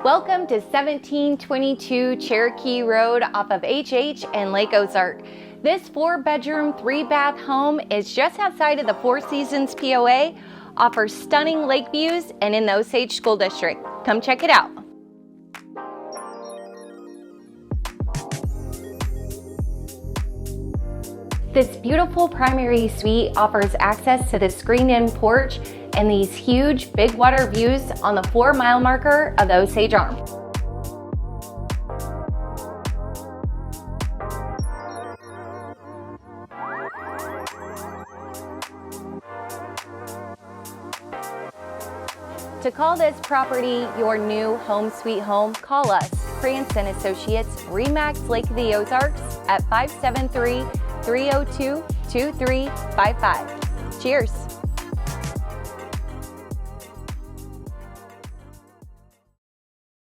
Welcome to 1722 Cherokee Road off of HH and Lake Ozark. This 4-bedroom, 3-bath home is just outside of the Four Seasons POA, offers stunning lake views, and in the Osage School District. Come check it out. This beautiful primary suite offers access to the screened-in porch and these huge big water views on the 4-mile marker of the Osage Arm. To call this property your new home sweet home, call us, Krantz and Associates, RE/MAX Lake of the Ozarks at 573-302-2355. Cheers.